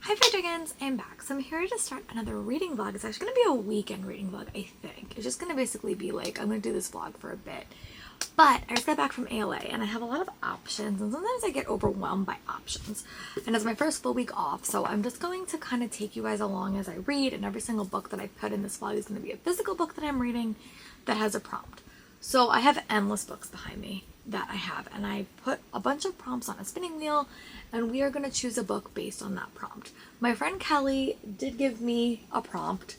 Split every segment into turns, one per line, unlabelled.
Hi Dragons, I'm back. So I'm here to start another reading vlog. It's actually going to be a weekend reading vlog, I think. It's just going to basically be like, I'm going to do this vlog for a bit. But I just got back from ALA and I have a lot of options and sometimes I get overwhelmed by options. And it's my first full week off, so I'm just going to kind of take you guys along as I read, and every single book that I put in this vlog is going to be a physical book that I'm reading that has a prompt. So I have endless books behind me that I have, and I put a bunch of prompts on a spinning wheel, and we are going to choose a book based on that prompt. My friend Kelly did give me a prompt,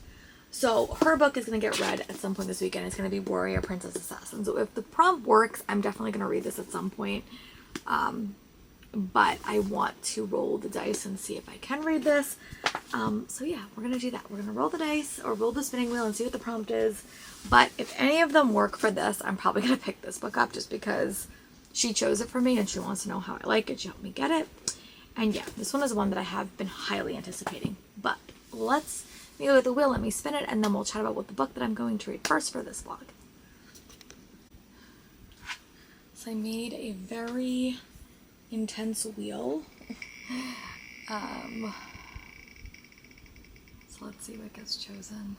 so her book is going to get read at some point this weekend. It's going to be Warrior, Princess, Assassin. So if the prompt works, I'm definitely going to read this at some point, but I want to roll the dice and see if I can read this. So yeah, we're going to do that. We're going to roll the dice or roll the spinning wheel and see what the prompt is. But if any of them work for this, I'm probably going to pick this book up just because she chose it for me and she wants to know how I like it. She helped me get it. And yeah, this one is one that I have been highly anticipating. But let's go with the wheel, let me spin it, and then we'll chat about what the book that I'm going to read first for this vlog. So I made a very intense wheel. So let's see what gets chosen.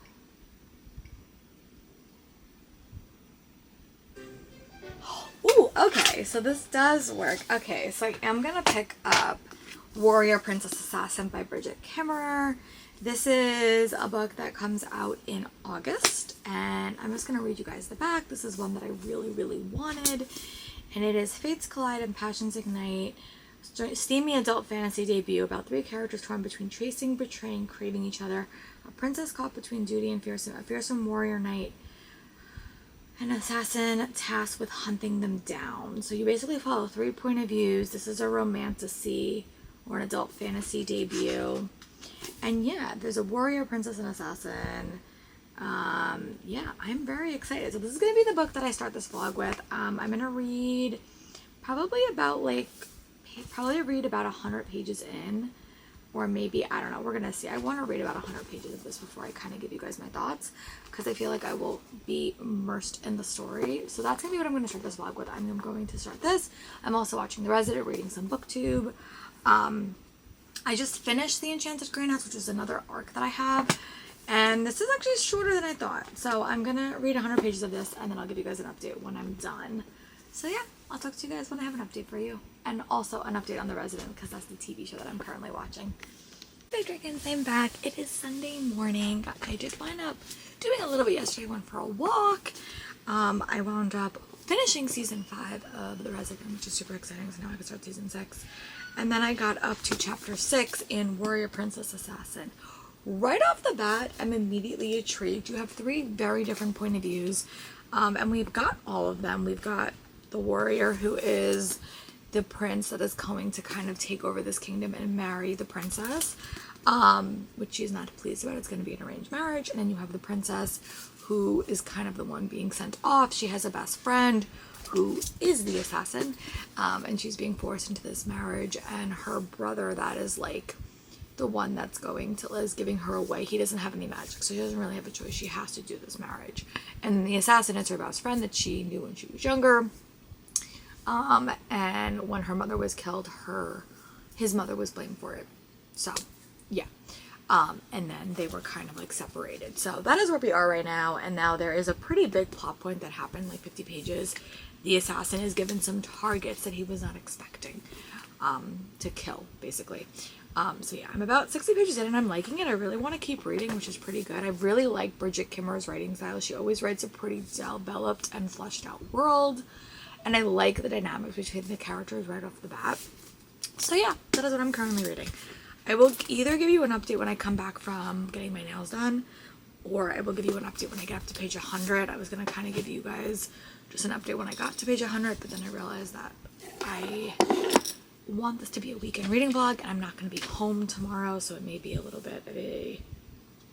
Ooh, okay, so this does work. Okay, so I am gonna pick up Warrior, Princess, Assassin by Bridget Kimmerer. This is a book that comes out in August, and I'm just gonna read you guys the back. This is one that I really wanted, and it is Fates Collide and Passions Ignite, steamy adult fantasy debut about three characters torn between chasing, betraying, craving each other, a princess caught between duty and a fearsome warrior knight, an assassin tasked with hunting them down. So you basically follow 3 point of views. This is a romantasy or an adult fantasy debut. And yeah, there's a warrior, princess, and assassin. Yeah, I'm very excited. So this is going to be the book that I start this vlog with. I'm going to read probably about 100 pages in. Or maybe, I don't know, we're going to see. I want to read about 100 pages of this before I kind of give you guys my thoughts, because I feel like I will be immersed in the story. So that's going to be what I'm going to start this vlog with. I'm going to start this. I'm also watching The Resident, reading some booktube. I just finished The Enchanted Greenhouse, which is another arc that I have. And this is actually shorter than I thought. So I'm going to read 100 pages of this, and then I'll give you guys an update when I'm done. So yeah, I'll talk to you guys when I have an update for you. And also an update on The Resident, because that's the TV show that I'm currently watching. Hey Dragons, I'm back. It is Sunday morning. I did wind up doing a little bit yesterday. I went for a walk. I wound up finishing season 5 of The Resident, which is super exciting, so now I can start season 6. And then I got up to chapter 6 in Warrior, Princess, Assassin. Right off the bat, I'm immediately intrigued. You have 3 very different point of views, and we've got all of them. We've got the warrior, who is the prince that is coming to kind of take over this kingdom and marry the princess, which she's not pleased about. It's going to be an arranged marriage. And then you have the princess, who is kind of the one being sent off. She has a best friend who is the assassin, and she's being forced into this marriage, and her brother, that is like the one that's is giving her away. He doesn't have any magic, so she doesn't really have a choice. She has to do this marriage. And the assassin is her best friend that she knew when she was younger. And when her mother was killed, his mother was blamed for it. So yeah. And then they were kind of like separated. So that is where we are right now. And now there is a pretty big plot point that happened, like 50 pages. The assassin is given some targets that he was not expecting, to kill, basically. So yeah, I'm about 60 pages in and I'm liking it. I really want to keep reading, which is pretty good. I really like Bridget Kimmerer's writing style. She always writes a pretty developed and fleshed out world. And I like the dynamics between the characters right off the bat. So yeah, that is what I'm currently reading. I will either give you an update when I come back from getting my nails done, or I will give you an update when I get up to page 100. I was going to kind of give you guys just an update when I got to page 100, but then I realized that I want this to be a weekend reading vlog, and I'm not going to be home tomorrow, so it may be a little bit of a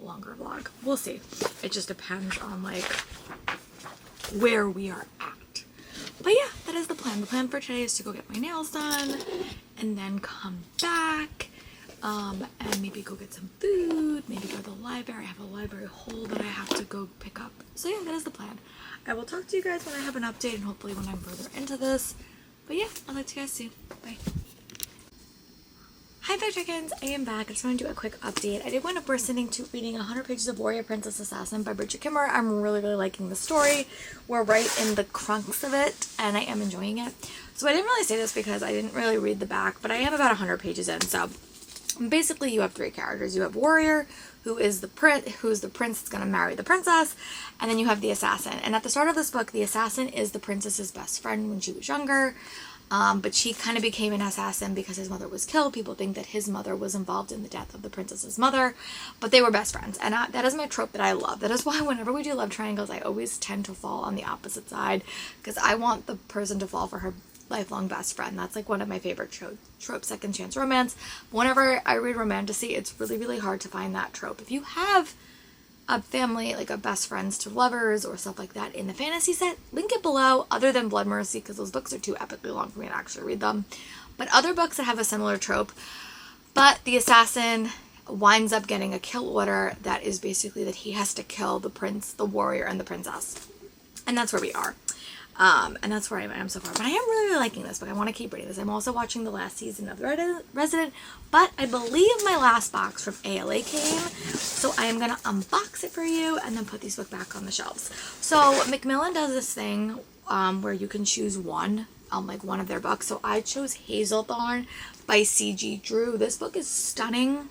longer vlog. We'll see. It just depends on like where we are at. But yeah, that is the plan. The plan for today is to go get my nails done and then come back, and maybe go get some food, maybe go to the library. I have a library haul that I have to go pick up. So yeah, that is the plan. I will talk to you guys when I have an update, and hopefully when I'm further into this. But yeah, I'll talk to you guys soon. Bye. Hi there, chickens! I am back. I just want to do a quick update. I did wind up reading 100 pages of Warrior Princess Assassin by Bridget Kimmer. I'm really liking the story. We're right in the crux of it, and I am enjoying it. So I didn't really say this because I didn't really read the back, but I am about 100 pages in. So basically, you have three characters. You have Warrior, who is the prince that's going to marry the princess, and then you have the assassin. And at the start of this book, the assassin is the princess's best friend when she was younger. But she kind of became an assassin because his mother was killed. People think that his mother was involved in the death of the princess's mother, but they were best friends. And that is my trope that I love. That is why whenever we do love triangles, I always tend to fall on the opposite side, because I want the person to fall for her lifelong best friend. That's like one of my favorite tropes, second chance romance. Whenever I read romantasy, it's really hard to find that trope. If you have a family, like a best friends to lovers or stuff like that in the fantasy set, link it below, other than Blood Mercy, because those books are too epically long for me to actually read them. But other books that have a similar trope, but the assassin winds up getting a kill order that is basically that he has to kill the prince, the warrior, and the princess. And that's where we are. And that's where I am so far. But I am really liking this book. I want to keep reading this. I'm also watching the last season of The Resident, but I believe my last box from ALA came, so I am going to unbox it for you and then put these books back on the shelves. So Macmillan does this thing where you can choose one, like one of their books. So I chose Hazelthorn by C.G. Drew. This book is stunning.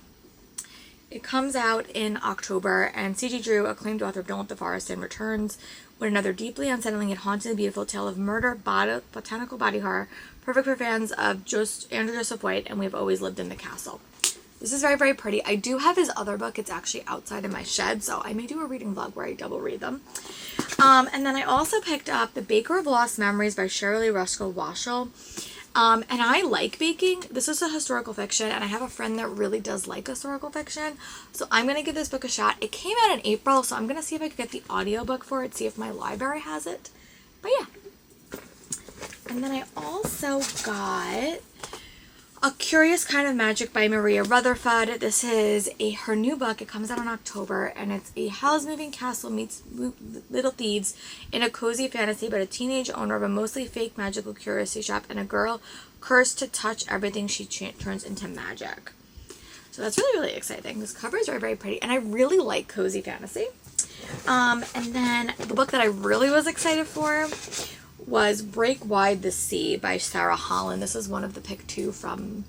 It comes out in October, and C.G. Drew, acclaimed author of Don't Let the Forest In, returns with another deeply unsettling and hauntingly beautiful tale of murder, botanical body horror, perfect for fans of Andrew Joseph White, and We Have Always Lived in the Castle. This is very pretty. I do have his other book. It's actually outside in my shed, so I may do a reading vlog where I double read them. And then I also picked up The Baker of Lost Memories by Shirley Ruskell Washel. And I like baking. This is a historical fiction, and I have a friend that really does like historical fiction, so I'm going to give this book a shot. It came out in April, so I'm going to see if I can get the audiobook for it, see if my library has it. But yeah. And then I also got A Curious Kind of Magic by Maria Rutherford. This is her new book. It comes out in October, and it's a house-moving castle meets little thieves in a cozy fantasy about a teenage owner of a mostly fake magical curiosity shop and a girl cursed to touch everything she turns into magic. So that's really exciting. This cover is very pretty, and I really like cozy fantasy. And then the book that I really was excited for was Break Wide the Sea by Sarah Holland. This is one of the pick two from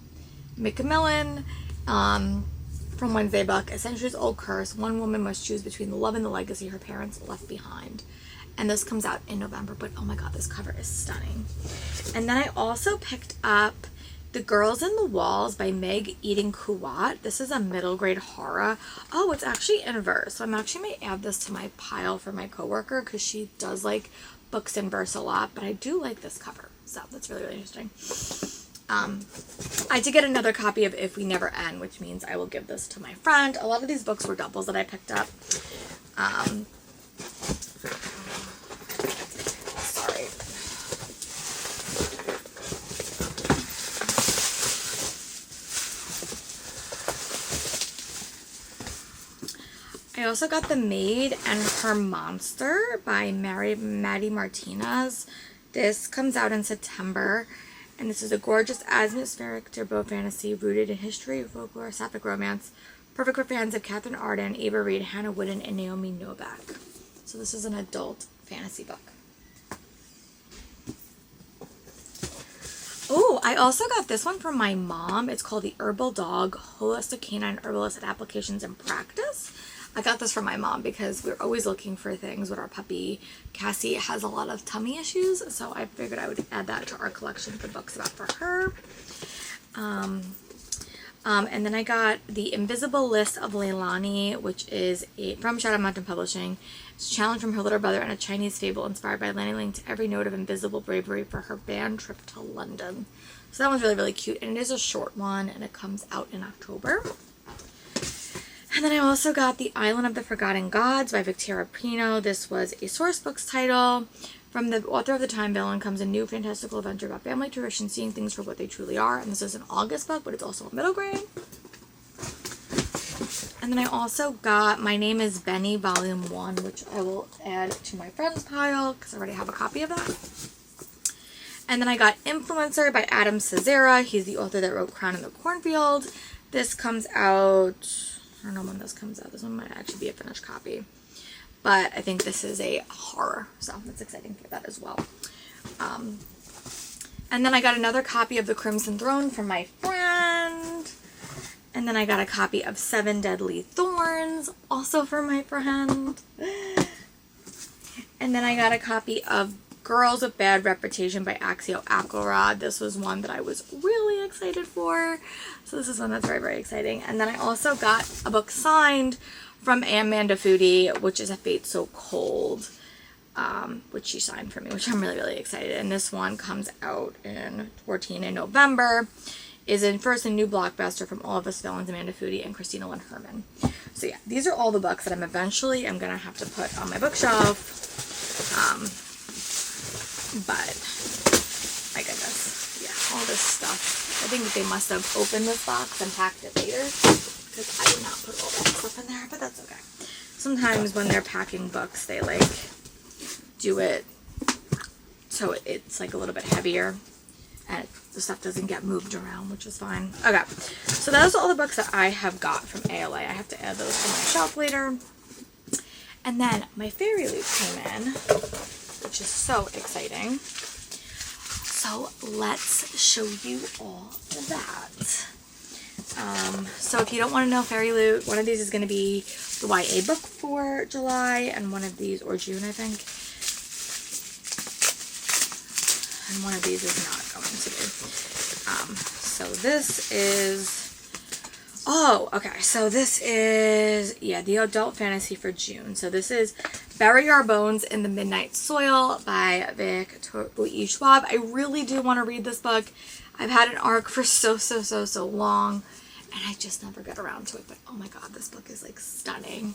Macmillan, from Wednesday Book. A centuries old curse. One woman must choose between the love and the legacy her parents left behind. And this comes out in November, but oh my god, this cover is stunning. And then I also picked up The Girls in the Walls by Meg Eating Kuwat. This is a middle grade horror. Oh, it's actually in verse. So I'm actually may add this to my pile for my coworker because she does like books in verse a lot, but I do like this cover, so that's really interesting. I did get another copy of If We Never End, which means I will give this to my friend. A lot of these books were doubles that I picked up. Sorry. I also got The Maid and Her Monster by Maddie Martinez. This comes out in September, and this is a gorgeous atmospheric turbo fantasy rooted in history, folklore, sapphic romance, perfect for fans of Catherine Arden, Ava Reid, Hannah Wooden, and Naomi Novak. So this is an adult fantasy book. Oh, I also got this one from my mom. It's called The Herbal Dog, Holistic Canine Herbalist Applications and Practice. I got this from my mom because we're always looking for things with our puppy. Cassie has a lot of tummy issues, so I figured I would add that to our collection for books about for her. And then I got The Invisible List of Leilani, which is from Shadow Mountain Publishing. It's a challenge from her little brother and a Chinese fable inspired by Lanny linked to every note of invisible bravery for her band trip to London. So that one's really cute, and it is a short one, and it comes out in October. And then I also got The Island of the Forgotten Gods by Victoria Pino. This was a Source Books title. From the author of The Time Villain comes a new fantastical adventure about family tradition, seeing things for what they truly are. And this is an August book, but it's also a middle grade. And then I also got My Name is Benny, Volume 1, which I will add to my friend's pile because I already have a copy of that. And then I got Influencer by Adam Cesara. He's the author that wrote Crown in the Cornfield. This comes out, I don't know when this comes out. This one might actually be a finished copy. But I think this is a horror, so that's exciting for that as well. And then I got another copy of The Crimson Throne from my friend. And then I got a copy of Seven Deadly Thorns, also from my friend. And then I got a copy of Girls with Bad Reputation by Axio Axelrod. This was one that I was really excited for. So this is one that's very, very exciting. And then I also got a book signed from Amanda Foodie, which is A Fate So Cold, which she signed for me, which I'm really, really excited. And this one comes out in 14 in November. Is in first a new blockbuster from All of Us Villains, Amanda Foodie and Christina Lynn Herman. So yeah, these are all the books that I'm gonna have to put on my bookshelf. But my goodness, yeah, all this stuff. I think that they must have opened this box and packed it later, because I did not put all that stuff in there, but that's okay. Sometimes when they're packing books, they like do it so it's like a little bit heavier and the stuff doesn't get moved around, which is fine. Okay, so those are all the books that I have got from ALA. I have to add those to my shelf later. And then my Fairy Loot came in, which is so exciting. So let's show you all that. So if you don't want to know Fairy Loot, one of these is going to be the YA book for July, and one of these, or June, I think. And one of these is not going to be. So this is, oh, okay. So this is, yeah, the adult fantasy for June. So this is Bury Our Bones in the Midnight Soil by Victoria Schwab. I really do want to read this book. I've had an arc for so long, and I just never get around to it. But oh my god, this book is like stunning.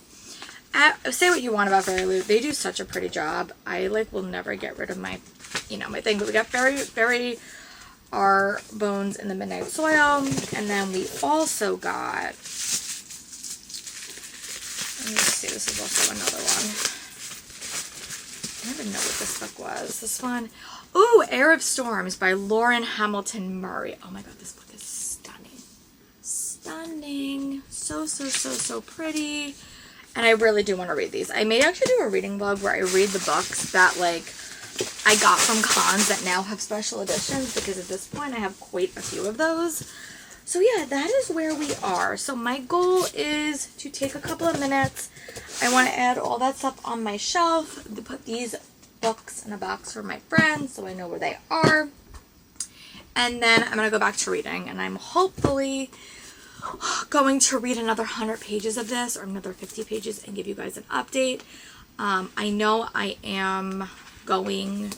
Say what you want about Fairy Loot, they do such a pretty job. I like will never get rid of my, my thing. But we got Bury Our Bones in the Midnight Soil, and then we also got, let me see, this is also another one. I don't even know what this book was. This one, ooh, Air of Storms by Lauren Hamilton Murray. Oh my god, this book is stunning. Stunning. So pretty. And I really do want to read these. I may actually do a reading vlog where I read the books that like I got from cons that now have special editions, because at this point I have quite a few of those. So yeah, that is where we are. So my goal is to take a couple of minutes. I want to add all that stuff on my shelf, to put these books in a box for my friends so I know where they are. And then I'm going to go back to reading, and I'm hopefully going to read another 100 pages of this, or another 50 pages, and give you guys an update. I know I am going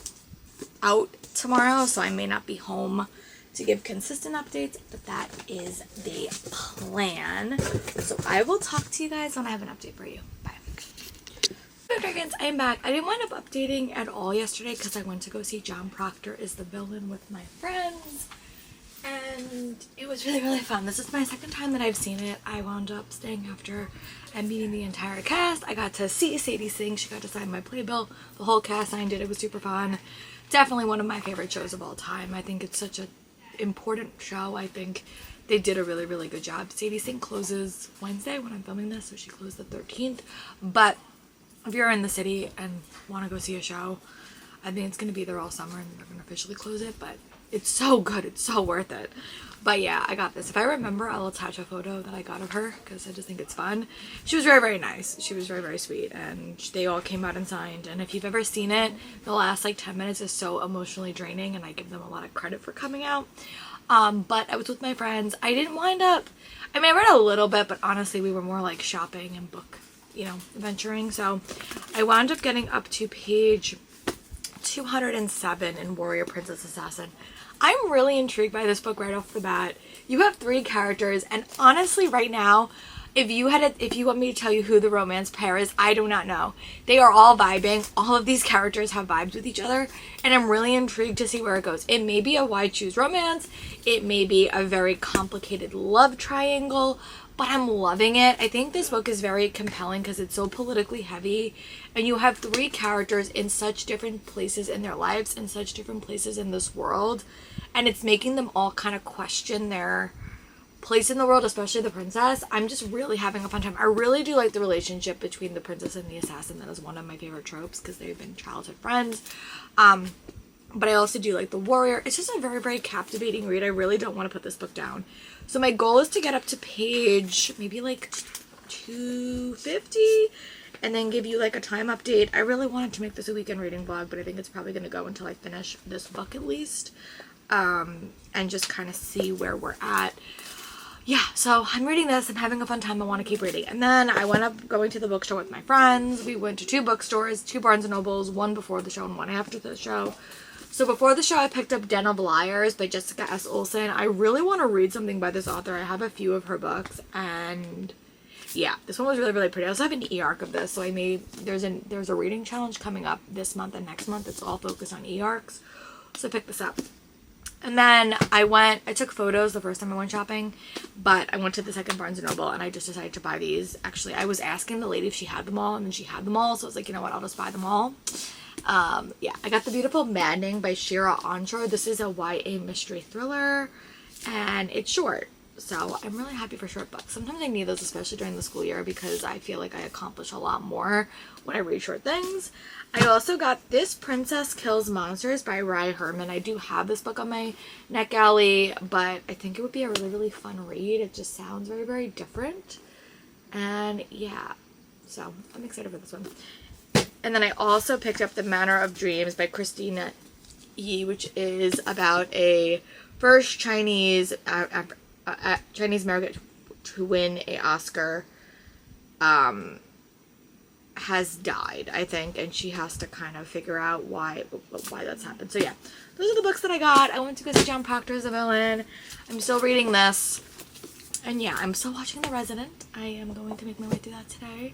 out tomorrow, so I may not be home to give consistent updates, but that is the plan. So I will talk to you guys when I have an update for you. Bye. Hello Dragons, I'm back. I didn't wind up updating at all yesterday because I went to go see John Proctor is the Villain with my friends, and it was really fun. This is my second time that I've seen it. I wound up staying after and meeting the entire cast. I got to see Sadie sing. She got to sign my playbill. The whole cast signed it. It was super fun. Definitely one of my favorite shows of all time. I think it's such an important show. I think they did a really good job. Sadie Sink closes Wednesday when I'm filming this, so she closed the 13th. But if you're in the city and want to go see a show, I think it's going to be there all summer, and they're going to officially close it. But it's so good. It's so worth it. But yeah, I got this. If I remember, I'll attach a photo that I got of her, because I just think it's fun. She was very nice. She was very sweet, and they all came out and signed. And if you've ever seen it, the last like 10 minutes is so emotionally draining, and I give them a lot of credit for coming out. But I was with my friends. I didn't wind up, I mean, I read a little bit, but honestly, we were more like shopping and book, adventuring. So I wound up getting up to page 207 in Warrior Princess Assassin. I'm really intrigued by this book right off the bat. You have 3 characters, and honestly right now, if you want me to tell you who the romance pair is, I do not know. They are all vibing. All of these characters have vibes with each other, and I'm really intrigued to see where it goes. It may be a Why Choose Romance. It may be a very complicated love triangle, but I'm loving it. I think this book is very compelling because it's so politically heavy, and you have 3 characters in such different places in their lives, in such different places in this world, and it's making them all kind of question their place in the world, especially the princess. I'm just really having a fun time. I really do like the relationship between the princess and the assassin. That is one of my favorite tropes because they've been childhood friends. But I also do like the warrior. It's just a very, very captivating read. I really don't want to put this book down. So my goal is to get up to page maybe like 250 and then give you like a time update. I really wanted to make this a weekend reading vlog, but I think it's probably going to go until I finish this book at least, and just kind of see where we're at. Yeah, so I'm reading this. I'm having a fun time. I want to keep reading. And then I went up going to the bookstore with my friends. We went to 2 bookstores, 2 Barnes & Nobles, one before the show and one after the show. So before the show, I picked up Den of Liars by Jessica S. Olsen. I really want to read something by this author. I have a few of her books, and yeah, this one was really, really pretty. I also have an e-arc of this, so I made, there's a reading challenge coming up this month and next month. It's all focused on e-arcs, so I picked this up. And then I took photos the first time I went shopping, but I went to the second Barnes & Noble and I just decided to buy these. Actually, I was asking the lady if she had them all, and then she had them all, so I was like, you know what, I'll just buy them all. Yeah, I got The Beautiful Maddening by Shira Onshore. This is a YA mystery thriller, and it's short, so I'm really happy for short books. Sometimes I need those, especially during the school year, because I feel like I accomplish a lot more when I read short things. I also got This Princess Kills Monsters by Rai Herman. I do have this book on my NetGalley, but I think it would be a really, really fun read. It just sounds very, very different, and yeah, so I'm excited for this one. And then I also picked up The Manor of Dreams by Christina Yi, which is about a first Chinese American to win an Oscar has died, I think, and she has to kind of figure out why that's happened. So yeah, those are the books that I got. I went to go see John Proctor's The Villain. I'm still reading this, and yeah, I'm still watching The Resident. I am going to make my way through that today.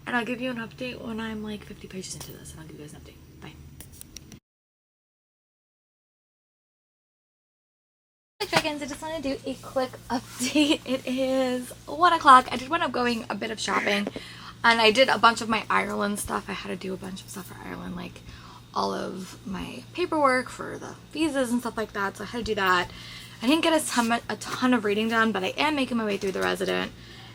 And I'll give you an update when I'm like 50 pages into this, and I'll give you guys an update. Bye. Hey dragons, I just want to do a quick update. It is 1 o'clock. I did wind up going a bit of shopping, and I did a bunch of my Ireland stuff. I had to do a bunch of stuff for Ireland, like all of my paperwork for the visas and stuff like that, so I had to do that. I didn't get a ton of reading done, but I am making my way through The Resident.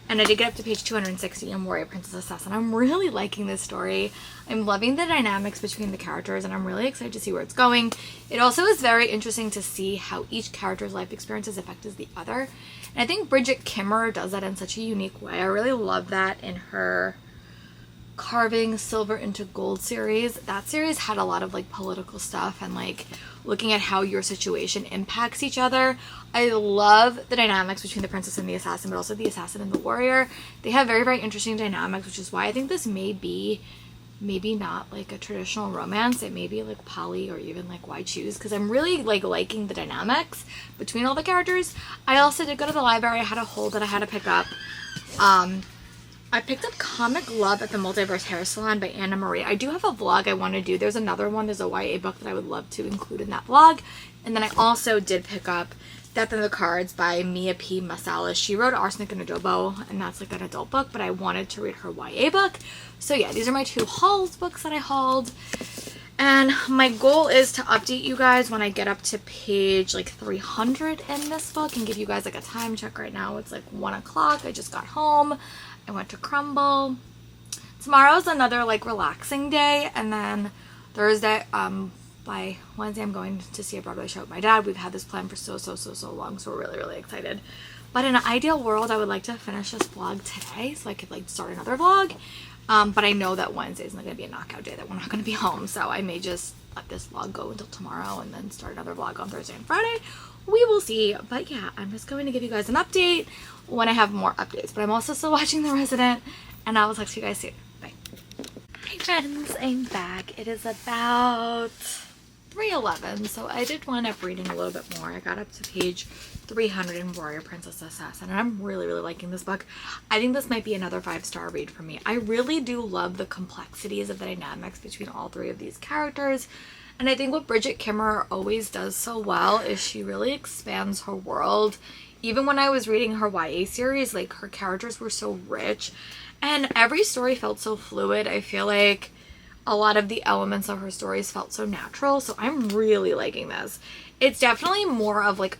And I did get up to page 260 in Warrior Princess Assassin. I'm really liking this story. I'm loving the dynamics between the characters, and I'm really excited to see where it's going. It also is very interesting to see how each character's life experiences affects the other. And I think Bridget Kimmer does that in such a unique way. I really love that in her Carving Silver into Gold series. That series had a lot of like political stuff and like looking at how your situation impacts each other. I love the dynamics between the princess and the assassin, but also the assassin and the warrior. They have very, very interesting dynamics, which is why I think this may be maybe not like a traditional romance. It may be like poly or even like why choose, because I'm really like liking the dynamics between all the characters. I also did go to the library. I had a hold that I had to pick up. I picked up Comic Love at the Multiverse Hair Salon by Anna Marie. I do have a vlog I want to do. There's another one. There's a YA book that I would love to include in that vlog. And then I also did pick up Death in the Cards by Mia P. Masalas. She wrote Arsenic and Adobo, and that's like an adult book, but I wanted to read her YA book. So yeah, these are my 2 hauls books that I hauled. And my goal is to update you guys when I get up to page like 300 in this book and give you guys like a time check. Right now it's like 1 o'clock. I just got home. I went to Crumble. Tomorrow's another like relaxing day, and then Thursday, by Wednesday, I'm going to see a Broadway show with my dad. We've had this plan for so long, so we're really, really excited. But in an ideal world, I would like to finish this vlog today so I could like start another vlog. But I know that Wednesday is not going to be a knockout day, that we're not going to be home, so I may just let this vlog go until tomorrow and then start another vlog on Thursday and Friday. We will see. But yeah, I'm just going to give you guys an update when I have more updates. But I'm also still watching The Resident, and I will talk to you guys soon. Bye. Hi friends, I'm back. It is about 3:11, so I did wind up reading a little bit more. I got up to page 300 in Warrior Princess Assassin, and I'm really, really liking this book. I think this might be another 5-star read for me. I really do love the complexities of the dynamics between all 3 of these characters. And I think what Bridget Kimmer always does so well is she really expands her world even when I was reading her YA series, like her characters were so rich and every story felt so fluid. I feel like a lot of the elements of her stories felt so natural. So I'm really liking this. It's definitely more of like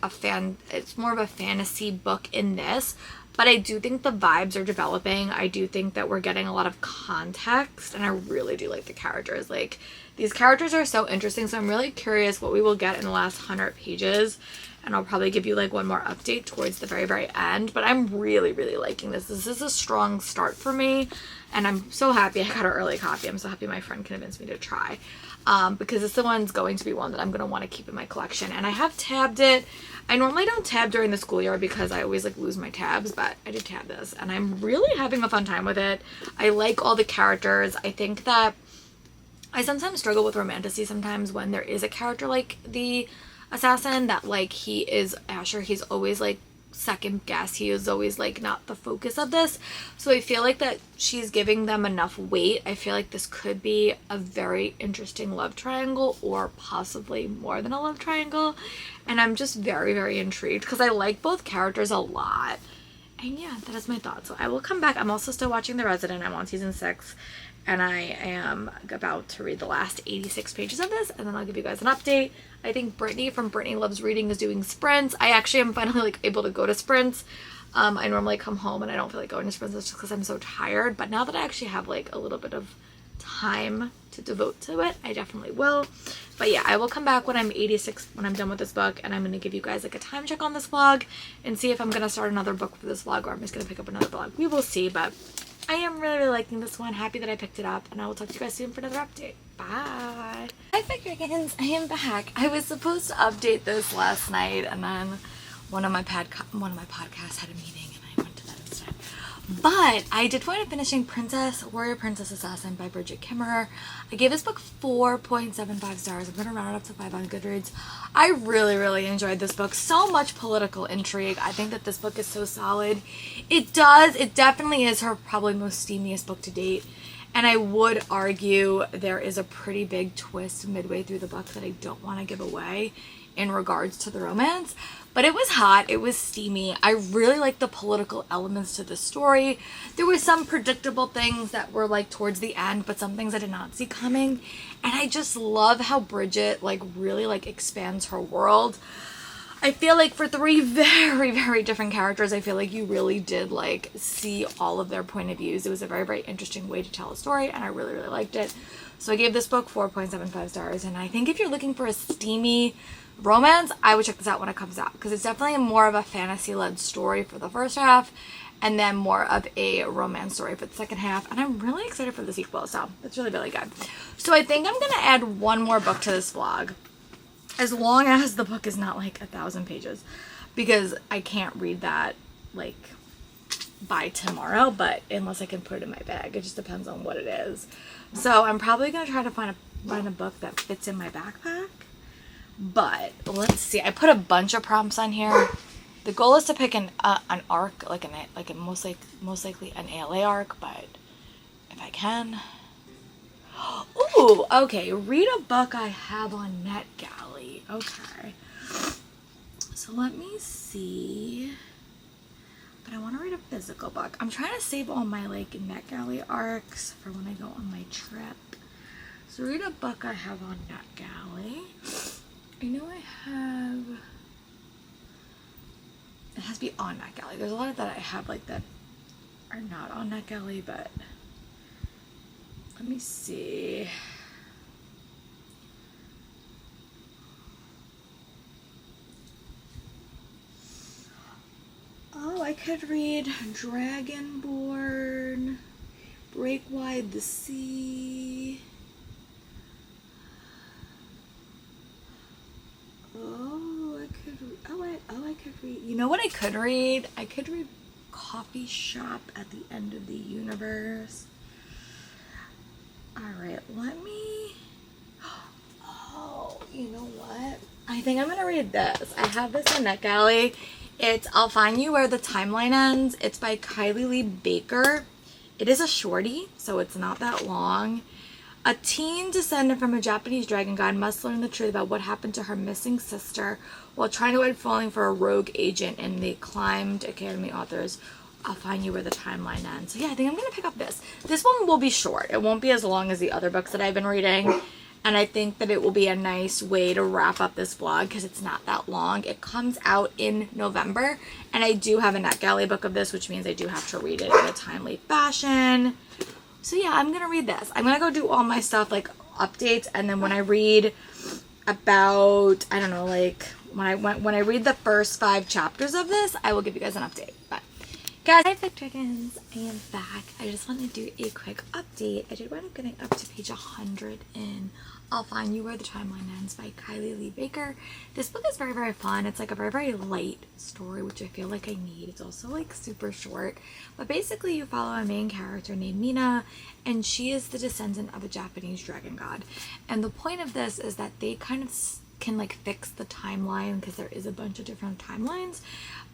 it's more of a fantasy book in this, but I do think the vibes are developing. I do think that we're getting a lot of context, and I really do like the characters. Like, these characters are so interesting, so I'm really curious what we will get in the last 100 pages, and I'll probably give you like one more update towards the very, very end, but I'm really, really liking this. This is a strong start for me, and I'm so happy I got an early copy. I'm so happy my friend convinced me to try. Because this one's going to be one that I'm going to want to keep in my collection. And I have tabbed it. I normally don't tab during the school year because I always like lose my tabs, but I did tab this and I'm really having a fun time with it. I like all the characters. I think that I sometimes struggle with romantasy sometimes when there is a character like the assassin that like he is Asher. He's always like second guess. He is always like not the focus of this. So I feel like that she's giving them enough weight. I feel like this could be a very interesting love triangle, or possibly more than a love triangle. And I'm just very, very intrigued because I like both characters a lot. And yeah, that is my thought. So I will come back. I'm also still watching The Resident. I'm on season 6. And I am about to read the last 86 pages of this, and then I'll give you guys an update. I think Brittany from Brittany Loves Reading is doing sprints. I actually am finally like able to go to sprints. I normally come home and I don't feel like going to sprints just because I'm so tired. But now that I actually have like a little bit of time to devote to it, I definitely will. But yeah, I will come back when I'm 86, when I'm done with this book, and I'm going to give you guys like a time check on this vlog and see if I'm going to start another book for this vlog, or I'm just going to pick up another vlog. We will see, but I am really, really liking this one. Happy that I picked it up, and I will talk to you guys soon for another update. Bye. Hi, Figurines. I am back. I was supposed to update this last night, and then one of my podcasts had a meeting, and I went to that instead. But I did wind up finishing Warrior Princess Assassin by Bridget Kimmerer. I gave this book 4.75 stars. I'm going to round it up to 5 on Goodreads. I really, really enjoyed this book. So much political intrigue. I think that this book is so solid. It definitely is her probably most steamiest book to date. And I would argue there is a pretty big twist midway through the book that I don't want to give away in regards to the romance. But it was hot. It was steamy. I really liked the political elements to the story. There were some predictable things that were like towards the end, but some things I did not see coming. And I just love how Bridget like really like expands her world. I feel like for 3 very, very different characters, I feel like you really did like see all of their point of views. It was a very, very interesting way to tell a story, and I really, really liked it. So I gave this book 4.75 stars, and I think if you're looking for a steamy romance, I would check this out when it comes out, because it's definitely more of a fantasy-led story for the first half, and then more of a romance story for the second half, and I'm really excited for the sequel, so it's really, really good. So I think I'm going to add one more book to this vlog, as long as the book is not like 1,000 pages, because I can't read that like by tomorrow, but unless I can put it in my bag, it just depends on what it is. So I'm probably going to try to find a book that fits in my backpack. But let's see. I put a bunch of prompts on here. The goal is to pick an arc, like a most likely an ALA arc, but if I can. Ooh, okay. Read a book I have on NetGalley. Okay. So let me see. But I want to read a physical book. I'm trying to save all my like NetGalley arcs for when I go on my trip. So read a book I have on NetGalley. I know I have. It has to be on NetGalley. There's a lot of that I have like that are not on NetGalley, but let me see. Oh, I could read Dragonborn, Break Wide the Sea. Oh, I could read. I could read. You know what I could read? I could read Coffee Shop at the End of the Universe. Alright, let me... Oh, you know what? I think I'm going to read this. I have this on NetGalley. It's I'll Find You Where the Timeline Ends. It's by Kylie Lee Baker. It is a shorty, so it's not that long. A teen descendant from a Japanese dragon god must learn the truth about what happened to her missing sister while trying to avoid falling for a rogue agent in the acclaimed Academy authors I'll Find You Where the Timeline Ends. So yeah, I think I'm going to pick up this. This one will be short. It won't be as long as the other books that I've been reading. And I think that it will be a nice way to wrap up this vlog because it's not that long. It comes out in November. And I do have a NetGalley book of this, which means I do have to read it in a timely fashion. So yeah, I'm going to read this. I'm going to go do all my stuff, like updates. And then when I read about, I don't know, like when I read the first 5 chapters of this, I will give you guys an update. But guys, hi Fic Chickens, I am back. I just want to do a quick update. I did wind up getting up to page 100 in I'll Find You Where the Timeline Ends by Kylie Lee Baker. This book is very, very fun. It's like a very, very light story, which I feel like I need. It's also like super short. But basically you follow a main character named Mina, and she is the descendant of a Japanese dragon god. And the point of this is that they kind of can like fix the timeline because there is a bunch of different timelines.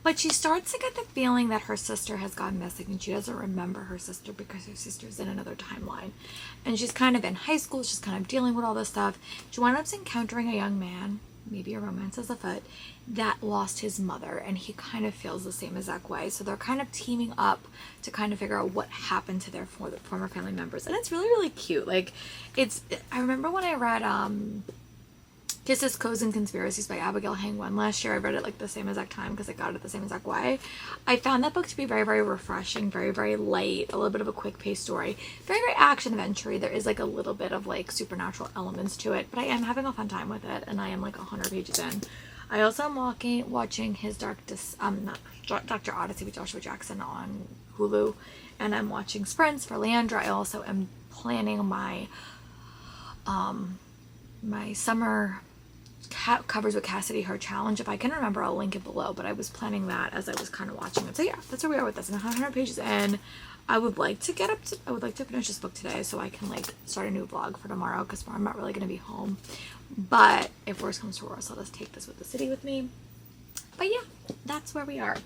But she starts to get the feeling that her sister has gone missing and she doesn't remember her sister because her sister's in another timeline. And she's kind of in high school, she's kind of dealing with all this stuff. She winds up encountering a young man, maybe a romance is afoot, that lost his mother, and he kind of feels the same exact way. So they're kind of teaming up to kind of figure out what happened to their former family members. And it's really, really cute. Like, I remember when I read Kisses, Codes, and Conspiracies by Abigail Hang-Wen last year. I read it like the same exact time because I got it the same exact way. I found that book to be very, very refreshing, very, very light, a little bit of a quick-paced story, very, very action-adventure. There is like a little bit of like supernatural elements to it, but I am having a fun time with it, and I am like 100 pages in. I also am watching his Dr. Odyssey with Joshua Jackson on Hulu, and I'm watching Sprints for Leandra. I also am planning my my summer covers with Cassidy Her challenge. If I can remember, I'll link it below, but I was planning that as I was kind of watching it. So yeah, that's where we are with this. And 100 pages in. I would like to finish this book today so I can like start a new vlog for tomorrow, because I'm not really going to be home. But if worse comes to worse, I'll just take this with the city with me. But yeah, that's where we are.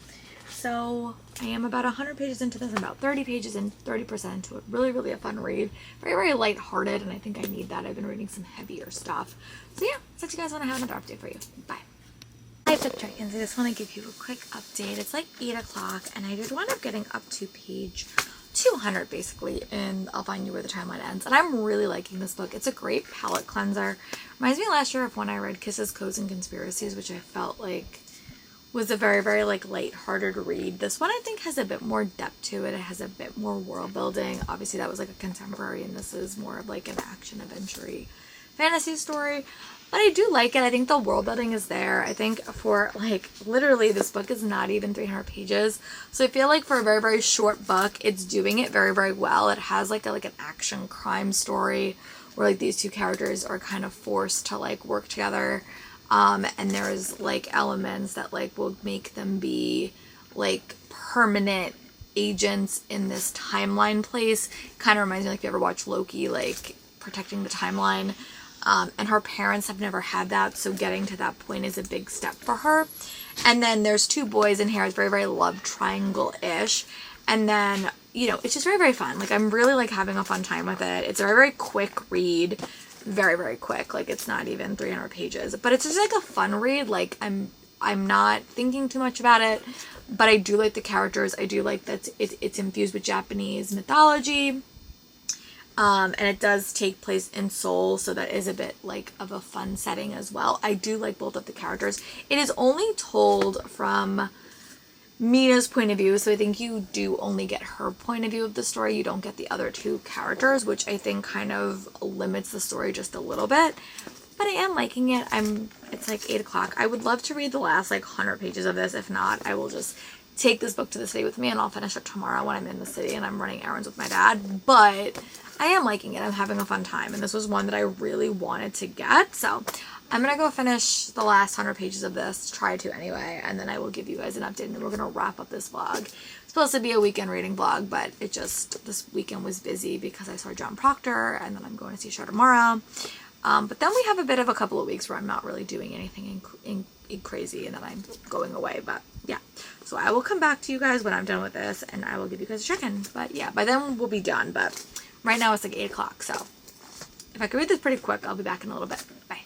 So I am about 100 pages into this, about 30 pages and 30% into it. Really, really a fun read. Very, very lighthearted, and I think I need that. I've been reading some heavier stuff. So yeah, that's what you guys want to have another update for you. Bye. Hi Fic Chickens, I just want to give you a quick update. It's like 8 o'clock, and I did wind up getting up to page 200 basically, and I'll Find You Where the Timeline Ends. And I'm really liking this book. It's a great palate cleanser. Reminds me last year of when I read Kisses, Codes, and Conspiracies, which I felt like was a very, very like light-hearted read. This one I think has a bit more depth to it. It has a bit more world building. Obviously that was like a contemporary, and this is more of like an action adventure fantasy story. But I do like it. I think the world building is there. I think for like literally this book is not even 300 pages. So I feel like for a very, very short book, it's doing it very, very well. It has like an action crime story where like these two characters are kind of forced to like work together. And there's like elements that like will make them be like permanent agents in this timeline place. Kind of reminds me, like, if you ever watch Loki, like protecting the timeline. And her parents have never had that, so getting to that point is a big step for her. And then there's 2 boys in here. It's very, very love triangle-ish. And then, you know, it's just very, very fun. Like, I'm really like having a fun time with it. It's a very, very quick read. Very, very quick. Like, it's not even 300 pages, but it's just like a fun read. Like, I'm not thinking too much about it, but I do like the characters. I do like that it's infused with Japanese mythology, and it does take place in Seoul, so that is a bit like of a fun setting as well. I do like both of the characters. It is only told from Mina's point of view, so I think you do only get her point of view of the story. You don't get the other 2 characters, which I think kind of limits the story just a little bit. But I am liking it. It's like 8 o'clock. I would love to read the last like 100 pages of this. If not, I will just take this book to the city with me, and I'll finish it tomorrow when I'm in the city and I'm running errands with my dad. But I am liking it. I'm having a fun time, and this was one that I really wanted to get. So I'm going to go finish the last 100 pages of this, try to anyway, and then I will give you guys an update, and then we're going to wrap up this vlog. It's supposed to be a weekend reading vlog, but this weekend was busy because I saw John Proctor, and then I'm going to see a show tomorrow. But then we have a bit of a couple of weeks where I'm not really doing anything in crazy, and then I'm going away. But yeah, so I will come back to you guys when I'm done with this, and I will give you guys a check-in. But yeah, by then we'll be done. But right now it's like 8 o'clock, so if I can read this pretty quick, I'll be back in a little bit. Bye.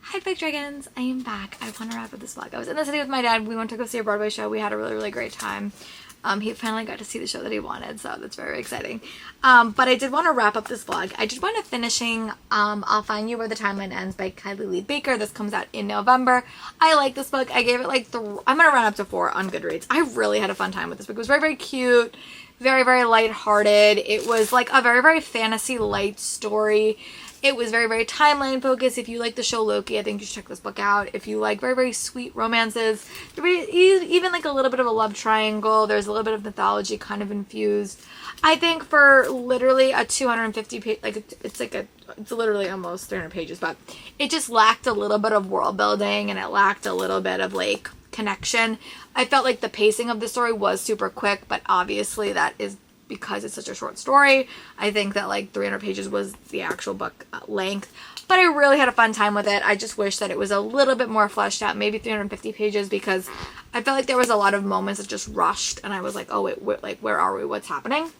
Hi Big Dragons, I am back. I want to wrap up this vlog. I was in the city with my dad. We went to go see a Broadway show. We had a really, really great time. He finally got to see the show that he wanted, so that's very exciting. But I did want to wrap up this vlog. I just want to finishing I'll Find You Where the Timeline Ends by Kylie Lee Baker. This comes out in November. I like this book. I gave it like I'm going to run up to 4 on Goodreads. I really had a fun time with this book. It was very, very cute, very, very lighthearted. It was like a very, very fantasy light story. It was very, very timeline focused. If you like the show Loki, I think you should check this book out. If you like very, very sweet romances, even like a little bit of a love triangle, there's a little bit of mythology kind of infused. I think for literally a 250 page, it's literally almost 300 pages, but it just lacked a little bit of world building and it lacked a little bit of like connection. I felt like the pacing of the story was super quick, but obviously that is because it's such a short story. I think that like 300 pages was the actual book length, but I really had a fun time with it. I just wish that it was a little bit more fleshed out, maybe 350 pages, because I felt like there was a lot of moments that just rushed and I was like, oh wait, where are we? What's happening?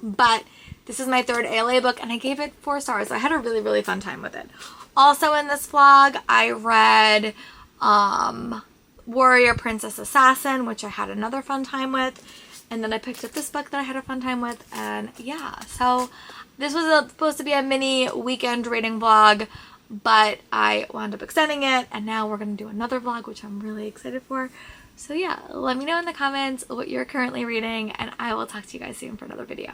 But this is my 3rd ALA book and I gave it 4 stars. So I had a really, really fun time with it. Also in this vlog, I read Warrior Princess Assassin, which I had another fun time with. And then I picked up this book that I had a fun time with, and yeah, so this was supposed to be a mini weekend reading vlog, but I wound up extending it, and now we're going to do another vlog, which I'm really excited for. So yeah, let me know in the comments what you're currently reading, and I will talk to you guys soon for another video.